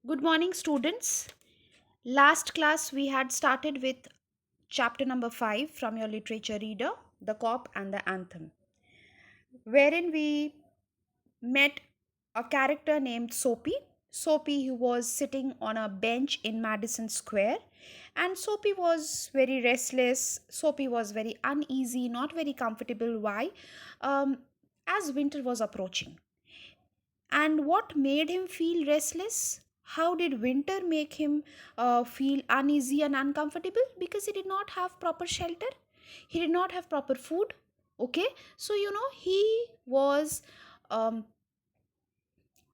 Good morning, students. Last class we had started with chapter number 5 from your literature reader, The Cop and the Anthem, wherein we met a character named Soapy. Soapy, who was sitting on a bench in Madison Square, and Soapy was very restless. Soapy was very uneasy, not very comfortable. Why? As winter was approaching. And what made him feel restless? How did winter make him feel uneasy and uncomfortable? Because he did not have proper shelter, he did not have proper food. Okay, so he was um,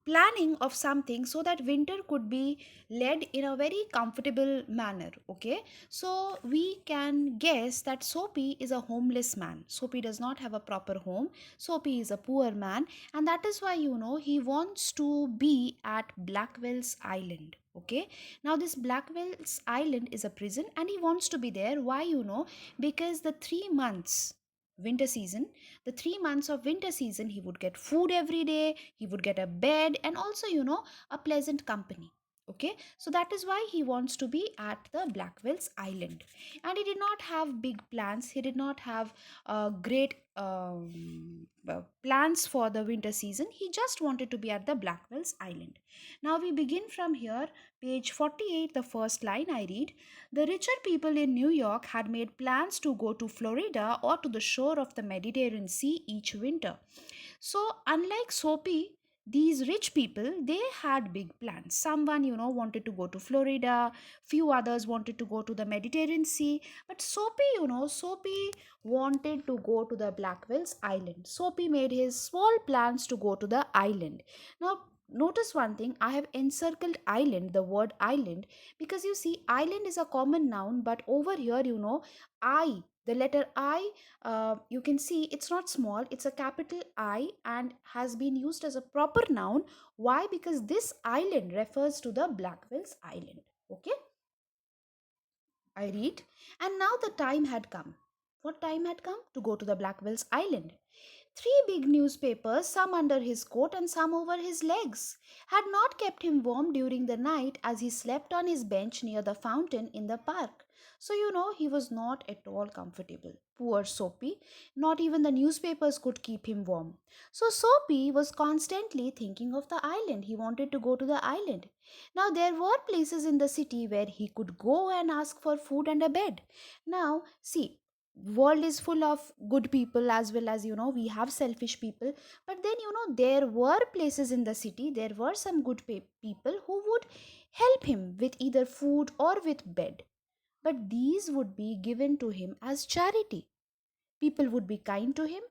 planning of something so that winter could be led in a very comfortable manner. Okay, so we can guess that Soapy is a homeless man. Soapy does not have a proper home. Soapy is a poor man, and that is why he wants to be at Blackwell's Island. Okay, now this Blackwell's Island is a prison and he wants to be there. Why? Because the 3 months winter season, the 3 months of winter season, he would get food every day, he would get a bed, and also a pleasant company. Okay, so that is why he wants to be at the Blackwell's Island. And he did not have big plans, he did not have great plans for the winter season. He just wanted to be at the Blackwell's Island. Now we begin from here, page 48, the first line I read. The richer people in New York had made plans to go to Florida or to the shore of the Mediterranean Sea each winter. So, unlike Soapy, these rich people, they had big plans. Someone wanted to go to Florida, few others wanted to go to the Mediterranean Sea, but Soapy wanted to go to the Blackwell's Island. Soapy made his small plans to go to the island. Now notice one thing, I have encircled island, the word island, because you see island is a common noun, but over here I, the letter I, you can see it's not small, it's a capital I and has been used as a proper noun. Why? Because this island refers to the Blackwell's Island. Okay, I read. And now the time had come. What time had come? To go to the Blackwell's Island. Three big newspapers, some under his coat and some over his legs, had not kept him warm during the night as he slept on his bench near the fountain in the park. So, he was not at all comfortable. Poor Soapy. Not even the newspapers could keep him warm. So, Soapy was constantly thinking of the island. He wanted to go to the island. Now, there were places in the city where he could go and ask for food and a bed. Now, see, world is full of good people as well as we have selfish people, but then there were places in the city, there were some good people who would help him with either food or with bed, but these would be given to him as charity. People would be kind to him.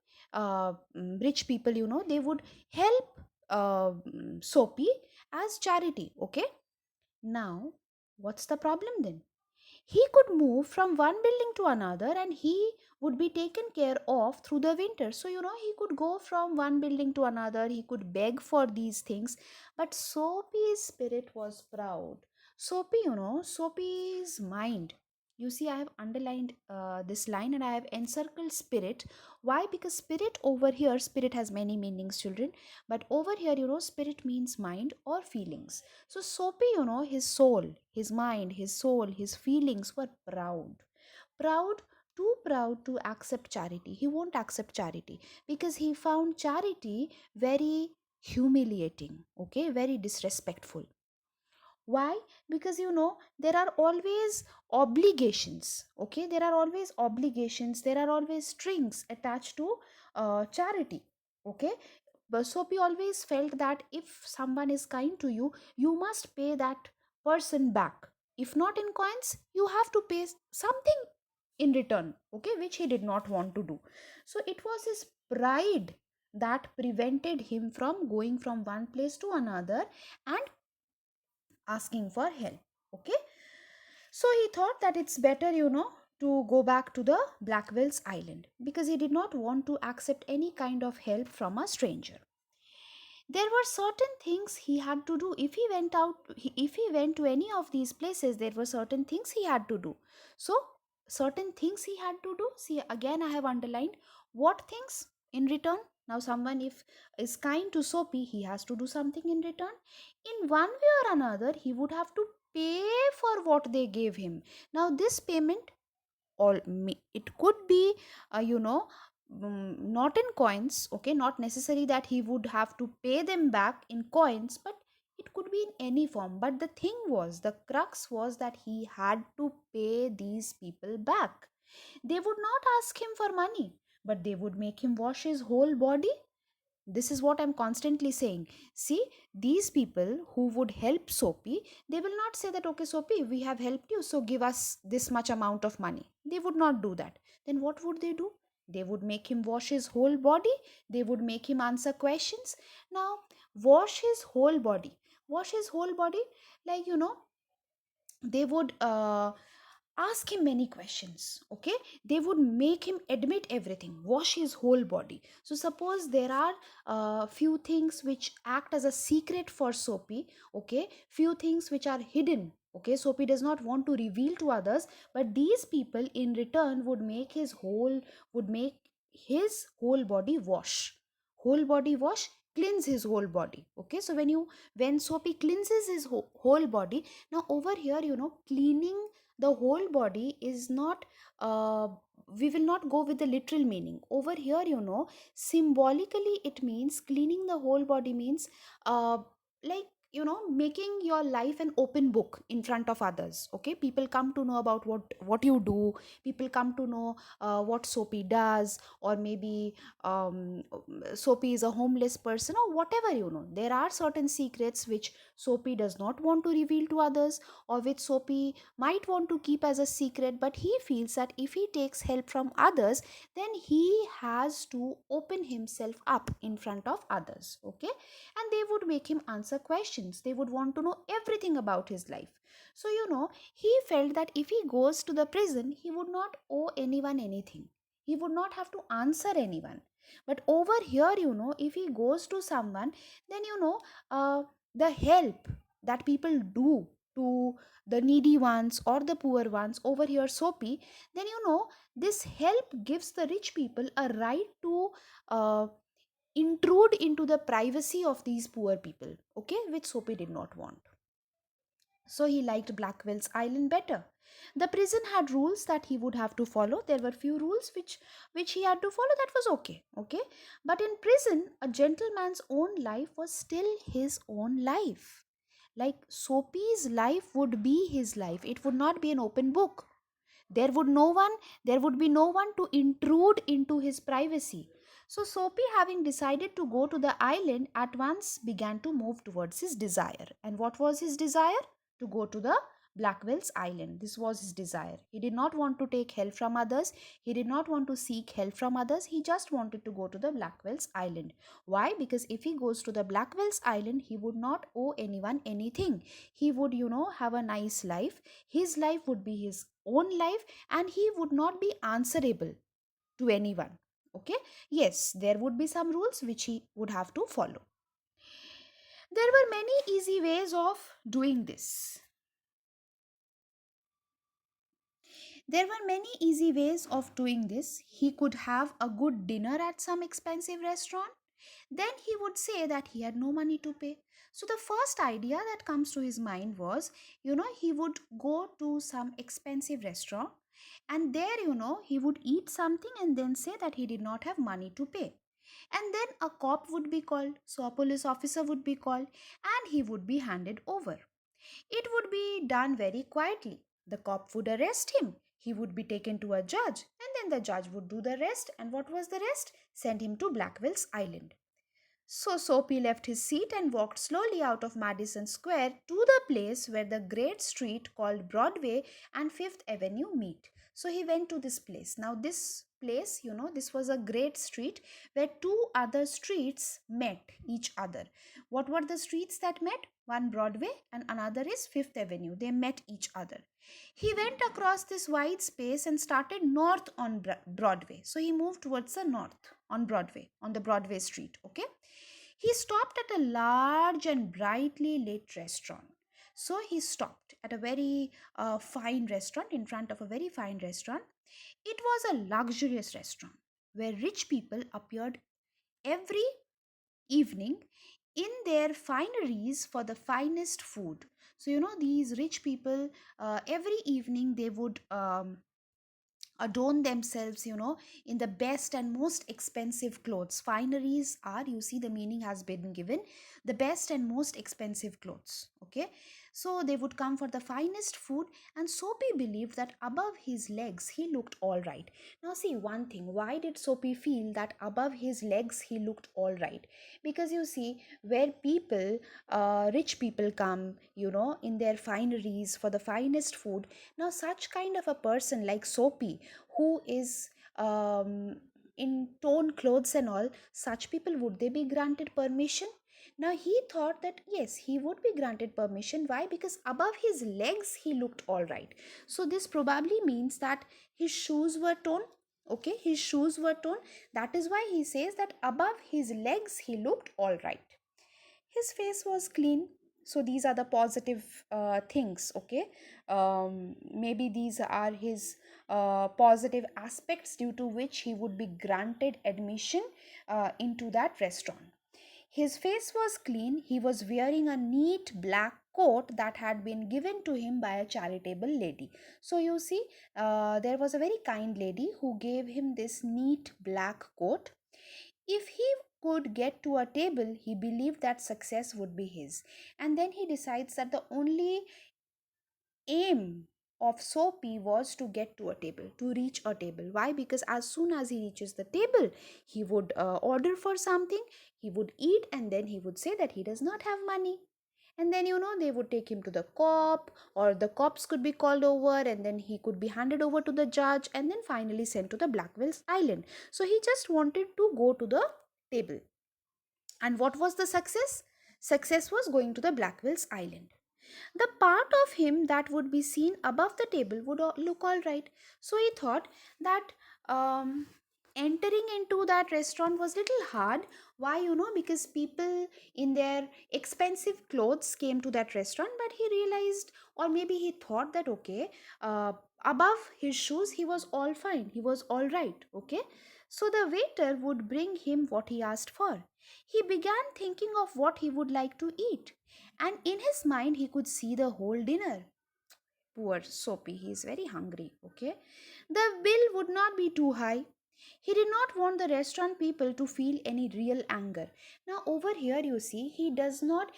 Rich people, they would help Soapy as charity. Okay, now what's the problem then? He could move from one building to another and he would be taken care of through the winter. So he could go from one building to another, he could beg for these things, but Soapy's spirit was proud. Soapy's mind, you see, I have underlined this line and I have encircled spirit. Why? Because spirit over here, spirit has many meanings, children, but over here spirit means mind or feelings. So Soapy, his soul, his mind, his soul, his feelings were proud. Proud, too proud to accept charity. He won't accept charity because he found charity very humiliating, okay, very disrespectful. Why? Because there are always obligations. Okay, there are always obligations, there are always strings attached to charity. Okay, but Soapy always felt that if someone is kind to you, you must pay that person back. If not in coins, you have to pay something in return, okay, which he did not want to do. So it was his pride that prevented him from going from one place to another and asking for help. Okay, so he thought that it's better to go back to the Blackwell's Island because he did not want to accept any kind of help from a stranger. There were certain things he had to do. If he went if he went to any of these places, there were certain things he had to do. So certain things he had to do, see, again I have underlined what things in return. Now someone if is kind to Soapy, he has to do something in return. In one way or another, he would have to pay for what they gave him. Now this payment, or it could be not in coins, okay, not necessary that he would have to pay them back in coins, but it could be in any form. But the thing was, the crux was that he had to pay these people back. They would not ask him for money, but they would make him wash his whole body. This is what I'm constantly saying. See, these people who would help Soapy, they will not say that, okay Soapy, we have helped you, so give us this much amount of money. They would not do that. Then what would they do? They would make him wash his whole body. They would make him answer questions. Now, wash his whole body, wash his whole body, like, they would ask him many questions, okay. They would make him admit everything, wash his whole body. So suppose there are few things which act as a secret for Soapy, okay, few things which are hidden, okay, Soapy does not want to reveal to others, but these people in return would make his whole body wash, whole body wash, cleanse his whole body, okay. So when Soapy cleanses his whole body. Now over here, cleaning the whole body is not, we will not go with the literal meaning over here, symbolically it means cleaning the whole body means, like, making your life an open book in front of others, okay. People come to know about what you do. People come to know what Soapy does, or maybe Soapy is a homeless person, or whatever, there are certain secrets which Soapy does not want to reveal to others, or which Soapy might want to keep as a secret, but he feels that if he takes help from others, then he has to open himself up in front of others, okay. And they would make him answer questions. They would want to know everything about his life. So, he felt that if he goes to the prison, he would not owe anyone anything. He would not have to answer anyone. But over here, if he goes to someone, then, the help that people do to the needy ones or the poor ones, over here Soapy, then, this help gives the rich people a right to uh, intrude into the privacy of these poor people, okay, which Soapy did not want. So he liked Blackwell's Island better. The prison had rules that he would have to follow. There were few rules which he had to follow. That was okay, okay. But in prison, a gentleman's own life was still his own life. Like Soapy's life would be his life. It would not be an open book. There would be no one to intrude into his privacy. So Soapy, having decided to go to the island, at once began to move towards his desire. And what was his desire? To go to the Blackwell's Island. This was his desire. He did not want to take help from others. He did not want to seek help from others. He just wanted to go to the Blackwell's Island. Why? Because if he goes to the Blackwell's Island, he would not owe anyone anything. He would, have a nice life. His life would be his own life, and he would not be answerable to anyone. Okay. Yes, there would be some rules which he would have to follow. There were many easy ways of doing this. There were many easy ways of doing this. He could have a good dinner at some expensive restaurant. Then he would say that he had no money to pay. So the first idea that comes to his mind was, he would go to some expensive restaurant, and there, he would eat something and then say that he did not have money to pay. And then a cop would be called, so a police officer would be called, and he would be handed over. It would be done very quietly. The cop would arrest him. He would be taken to a judge, and then the judge would do the rest. And what was the rest? Send him to Blackwell's Island. So Soapy left his seat and walked slowly out of Madison Square to the place where the great street called Broadway and Fifth Avenue meet. So he went to this place. Now, this place, this was a great street where two other streets met each other. What were the streets that met? One Broadway and another is Fifth Avenue. They met each other. He went across this wide space and started north on Broadway. So he moved towards the north on Broadway, on the Broadway street. Okay. He stopped at a large and brightly lit restaurant. So he stopped at a very fine restaurant, in front of a very fine restaurant. It was a luxurious restaurant where rich people appeared every evening in their fineries for the finest food. So, these rich people, every evening they would adorn themselves, in the best and most expensive clothes. Fineries are, you see, the meaning has been given, the best and most expensive clothes. Okay, so they would come for the finest food, and Soapy believed that above his legs he looked all right. Now, see one thing, why did Soapy feel that above his legs he looked all right? Because you see, where people, rich people come, in their fineries for the finest food. Now, such kind of a person like Soapy, who is in torn clothes and all, such people, would they be granted permission? Now he thought that yes, he would be granted permission. Why? Because above his legs he looked all right. So this probably means that his shoes were torn. Okay, his shoes were torn. That is why he says that above his legs he looked all right. His face was clean. So these are the positive things. Okay, maybe these are his positive aspects due to which he would be granted admission into that restaurant. His face was clean. He was wearing a neat black coat that had been given to him by a charitable lady. So you see, there was a very kind lady who gave him this neat black coat. If he could get to a table, he believed that success would be his. And then he decides that the only aim of Soapy was to get to a table, to reach a table. Why? Because as soon as he reaches the table, he would order for something, he would eat, and then he would say that he does not have money. And then, they would take him to the cop, or the cops could be called over, and then he could be handed over to the judge, and then finally sent to the Blackwell's Island. So he just wanted to go to the table. And what was the success? Success was going to the Blackwell's Island. The part of him that would be seen above the table would look all right. So he thought that um, entering into that restaurant was little hard. Why? Because people in their expensive clothes came to that restaurant, but he realized, or maybe he thought that okay, above his shoes he was all fine, he was all right. Okay, so the waiter would bring him what he asked for. He began thinking of what he would like to eat, and in his mind he could see the whole dinner. Poor Soapy, he is very hungry. Okay, the bill would not be too high. He did not want the restaurant people to feel any real anger. Now over here you see, he does not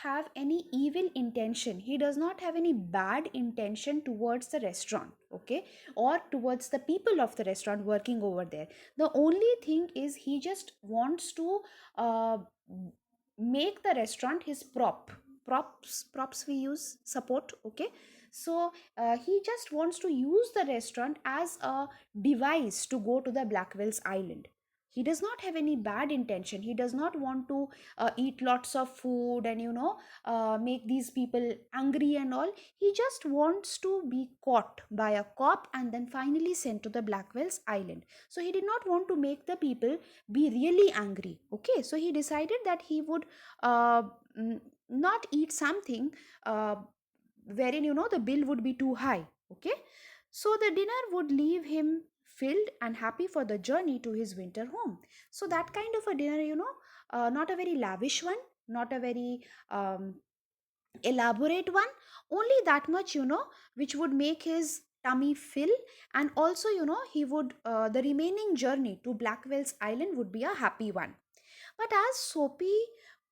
have any evil intention, he does not have any bad intention towards the restaurant. Okay, or towards the people of the restaurant working over there. The only thing is he just wants to uh, make the restaurant his props we use support. Okay, so he just wants to use the restaurant as a device to go to the Blackwell's Island. He does not have any bad intention, he does not want to eat lots of food and make these people angry and all. He just wants to be caught by a cop and then finally sent to the Blackwell's Island. So he did not want to make the people be really angry. Okay, so he decided that he would uh, mm, not eat something uh, wherein the bill would be too high. Okay, so the dinner would leave him filled and happy for the journey to his winter home. So that kind of a dinner, not a very lavish one, not a very elaborate one, only that much, which would make his tummy fill. And also, he would the remaining journey to Blackwell's Island would be a happy one. But as Soapy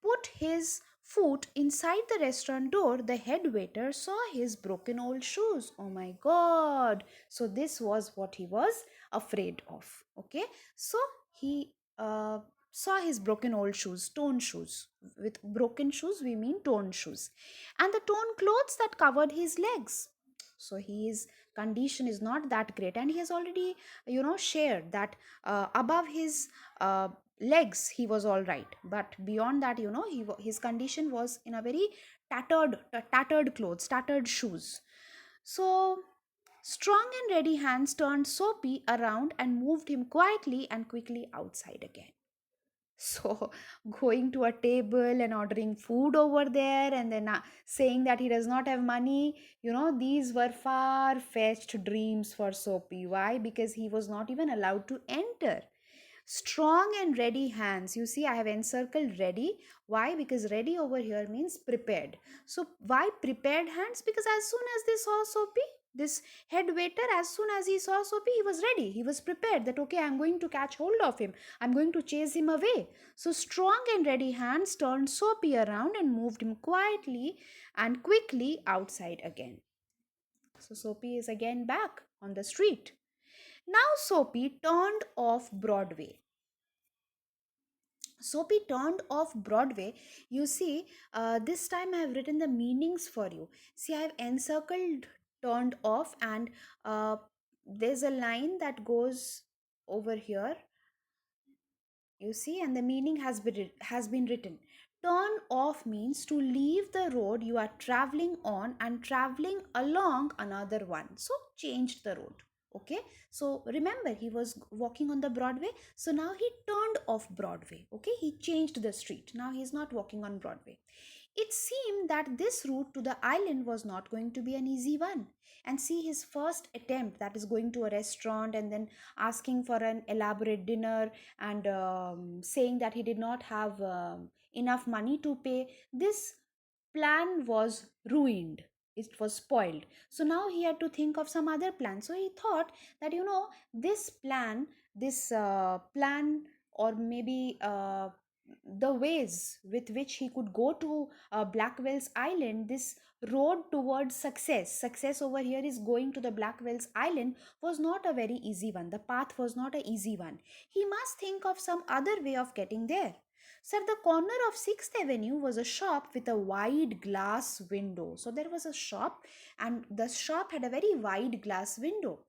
put his foot inside the restaurant door, the head waiter saw his broken old shoes. Oh my god. So this was what he was afraid of. Okay. So he saw his broken old shoes, torn shoes. With broken shoes, we mean torn shoes. And the torn clothes that covered his legs. So his condition is not that great, and he has already shared that above his legs he was all right, but beyond that, his condition was in a very tattered clothes, tattered shoes. So strong and ready hands turned Soapy around and moved him quietly and quickly outside again. So going to a table and ordering food over there, and then saying that he does not have money, these were far fetched dreams for Soapy. Why? Because he was not even allowed to enter. Strong and ready hands. You see, I have encircled ready. Why? Because ready over here means prepared. So why prepared hands? Because as soon as they saw Soapy, this head waiter, as soon as he saw Soapy, he was ready, he was prepared that okay, I'm going to catch hold of him, I'm going to chase him away. So strong and ready hands turned Soapy around and moved him quietly and quickly outside again. So Soapy is again back on the street. Now Soapy turned off Broadway. Soapy turned off Broadway. You see, this time I have written the meanings for you. See, I have encircled turned off, and there's a line that goes over here, you see, and the meaning has been written. Turn off means to leave the road you are traveling on and traveling along another one, so changed the road. Okay, so remember, he was walking on the Broadway, so now he turned off Broadway. Okay, he changed the street, now he's not walking on Broadway. It seemed that this route to the island was not going to be an easy one. And see, his first attempt, that is going to a restaurant and then asking for an elaborate dinner, and saying that he did not have enough money to pay, this plan was ruined, it was spoiled. So now he had to think of some other plan. So he thought that, this plan, this plan, or maybe the ways with which he could go to Blackwell's Island, this road towards success over here is going to the Blackwell's Island, was not a very easy one. The path was not a easy one. He must think of some other way of getting there. So at the corner of 6th Avenue was a shop with a wide glass window. So there was a shop, and the shop had a very wide glass window,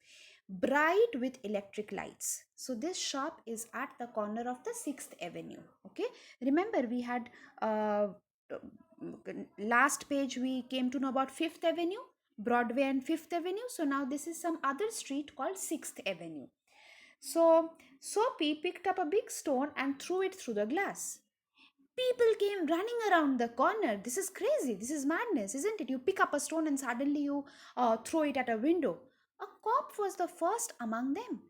bright with electric lights. So this shop is at the corner of the 6th Avenue. Okay, remember we had last page we came to know about 5th Avenue, Broadway and 5th Avenue. So now this is some other street called 6th Avenue. So Soapy picked up a big stone and threw it through the glass. People came running around the corner. This is crazy. This is madness, isn't it? You pick up a stone and suddenly you throw it at a window. A cop was the first among them.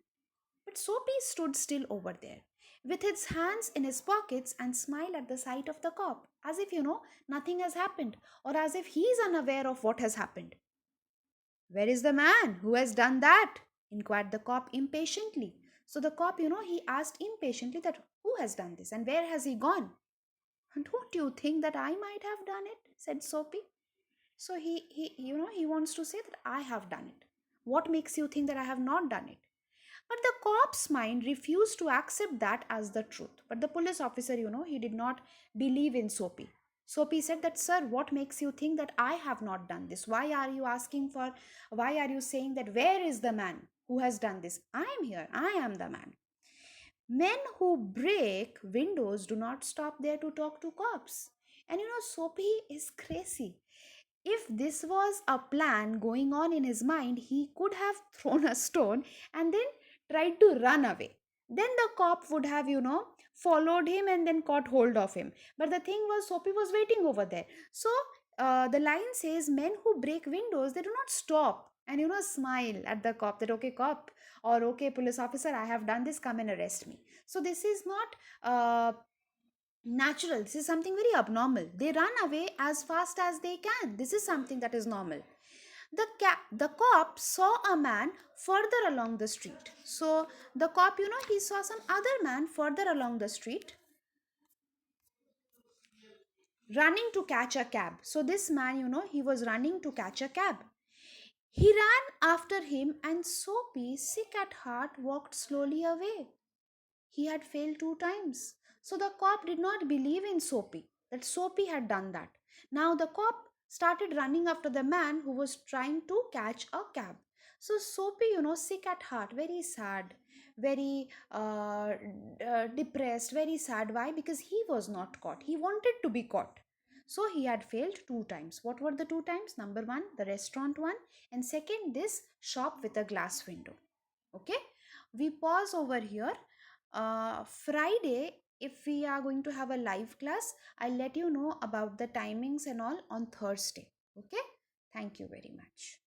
But Soapy stood still over there, with his hands in his pockets, and smiled at the sight of the cop, as if, nothing has happened, or as if he is unaware of what has happened. Where is the man who has done that? Inquired the cop impatiently. So the cop, he asked impatiently that who has done this and where has he gone? Don't you think that I might have done it? Said Soapy. So he wants to say that I have done it. What makes you think that I have not done it? But the cop's mind refused to accept that as the truth. But the police officer, he did not believe in Soapy. Soapy said that, sir, what makes you think that I have not done this? Why are you saying that where is the man who has done this? I am here. I am the man. Men who break windows do not stop there to talk to cops. And Soapy is crazy. If this was a plan going on in his mind, he could have thrown a stone and then tried to run away. Then the cop would have, followed him and then caught hold of him. But the thing was, Soapy was waiting over there. So the line says, men who break windows, they do not stop and, smile at the cop that, okay, cop, or okay, police officer, I have done this, come and arrest me. So this is not natural. This is something very abnormal. They run away as fast as they can. This is something that is normal. The cop saw a man further along the street. So the cop, he saw some other man further along the street running to catch a cab. So this man, he was running to catch a cab. He ran after him, and Soapy, sick at heart, walked slowly away. He had failed 2 times. So the cop did not believe in Soapy, that Soapy had done that. Now the cop started running after the man who was trying to catch a cab. So Soapy, sick at heart, very sad, very depressed, very sad. Why? Because he was not caught. He wanted to be caught. So he had failed 2 times. What were the 2 times? Number one, the restaurant one, and second, this shop with a glass window. Okay, we pause over here. Friday, if we are going to have a live class, I'll let you know about the timings and all on Thursday. Okay, thank you very much.